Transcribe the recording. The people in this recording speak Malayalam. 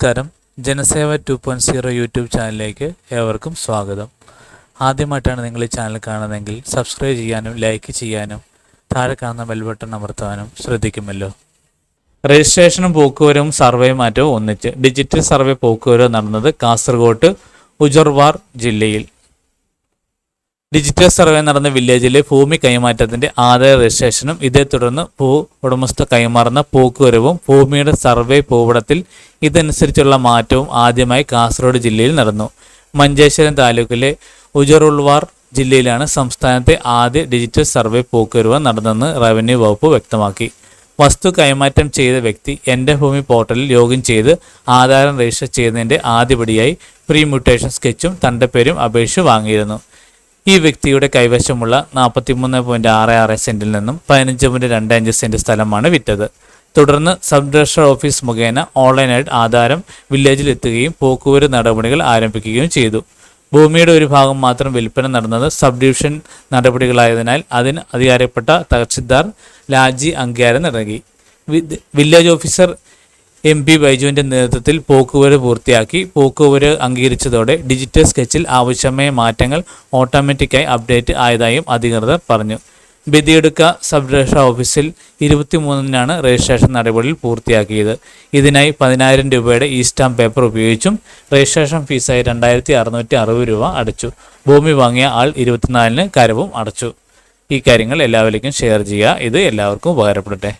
നമസ്കാരം. ജനസേവ 2.0 യൂട്യൂബ് ചാനലിലേക്ക് ഏവർക്കും സ്വാഗതം. ആദ്യമായിട്ടാണ് നിങ്ങൾ ഈ ചാനൽ കാണുന്നതെങ്കിൽ സബ്സ്ക്രൈബ് ചെയ്യാനും ലൈക്ക് ചെയ്യാനും താഴെ കാണുന്ന ബെൽ ബട്ടൺ അമർത്താനും ശ്രദ്ധിക്കുമല്ലോ. രജിസ്ട്രേഷനും പോക്കുവരവും സർവേ മാറ്റവും ഒന്നിച്ച്. ഡിജിറ്റൽ സർവേ പോക്കുവരവ് നടന്നത് കാസർഗോഡ് ഉജർവാർ ജില്ലയിൽ. ഡിജിറ്റൽ സർവേ നടന്ന വില്ലേജിലെ ഭൂമി കൈമാറ്റത്തിന്റെ ആദായ രജിസ്ട്രേഷനും ഇതേ തുടർന്ന് ഭൂ ഉടമസ്ഥ കൈമാറുന്ന പോക്കുവരവും ഭൂമിയുടെ സർവേ ഭൂപടത്തിൽ ഇതനുസരിച്ചുള്ള മാറ്റവും ആദ്യമായി കാസർഗോഡ് ജില്ലയിൽ നടന്നു. മഞ്ചേശ്വരം താലൂക്കിലെ ഉജറുൾവാർ ജില്ലയിലാണ് സംസ്ഥാനത്തെ ആദ്യ ഡിജിറ്റൽ സർവേ പോക്കുവരവ് നടന്നതെന്ന് റവന്യൂ വകുപ്പ് വ്യക്തമാക്കി. വസ്തു കൈമാറ്റം ചെയ്ത വ്യക്തി എൻ്റെ ഭൂമി പോർട്ടലിൽ ലോഗിൻ ചെയ്ത് ആധാരം രജിസ്റ്റർ ചെയ്യുന്നതിൻ്റെ ആദ്യപടിയായി പ്രീ മ്യൂട്ടേഷൻ സ്കെച്ചും തണ്ടപ്പേരും അപേക്ഷ വാങ്ങിയിരുന്നു. ഈ വ്യക്തിയുടെ കൈവശമുള്ള 43.66 സെന്റിൽ നിന്നും 15.25 സെന്റ് സ്ഥലമാണ് വിറ്റത്. തുടർന്ന് സബ് രജിസ്ട്രാർ ഓഫീസ് മുഖേന ഓൺലൈനായിട്ട് ആധാരം വില്ലേജിൽ എത്തുകയും പോക്കുവരവ് നടപടികൾ ആരംഭിക്കുകയും ചെയ്തു. ഭൂമിയുടെ ഒരു ഭാഗം മാത്രം വിൽപ്പന നടന്നത് സബ് ഡിവിഷൻ നടപടികളായതിനാൽ അതിന് അധികാരപ്പെട്ട തഹസിൽദാർ ലാജി അംഗീകാരം നൽകി. വില്ലേജ് ഓഫീസർ MP ബൈജുവിൻ്റെ നേതൃത്വത്തിൽ പോക്കുവരവ് പൂർത്തിയാക്കി. പോക്കുവരവ് അംഗീകരിച്ചതോടെ ഡിജിറ്റൽ സ്കെച്ചിൽ ആവശ്യമായ മാറ്റങ്ങൾ ഓട്ടോമാറ്റിക്കായി അപ്ഡേറ്റ് ആയതായും അധികൃതർ പറഞ്ഞു. ബദിയടുക്ക സബ് രജിസ്ട്രാർ ഓഫീസിൽ 23-നാണ് രജിസ്ട്രേഷൻ നടപടികൾ പൂർത്തിയാക്കിയത്. ഇതിനായി 10,000 രൂപയുടെ ഇ സ്റ്റാമ്പ് പേപ്പർ ഉപയോഗിച്ചും രജിസ്ട്രേഷൻ ഫീസായി 2,660 രൂപ അടച്ചു. ഭൂമി വാങ്ങിയ ആൾ 24-ന് കരവും അടച്ചു. ഈ കാര്യങ്ങൾ എല്ലാവരിലേക്കും ഷെയർ ചെയ്യുക. ഇത് എല്ലാവർക്കും ഉപകാരപ്പെടട്ടെ.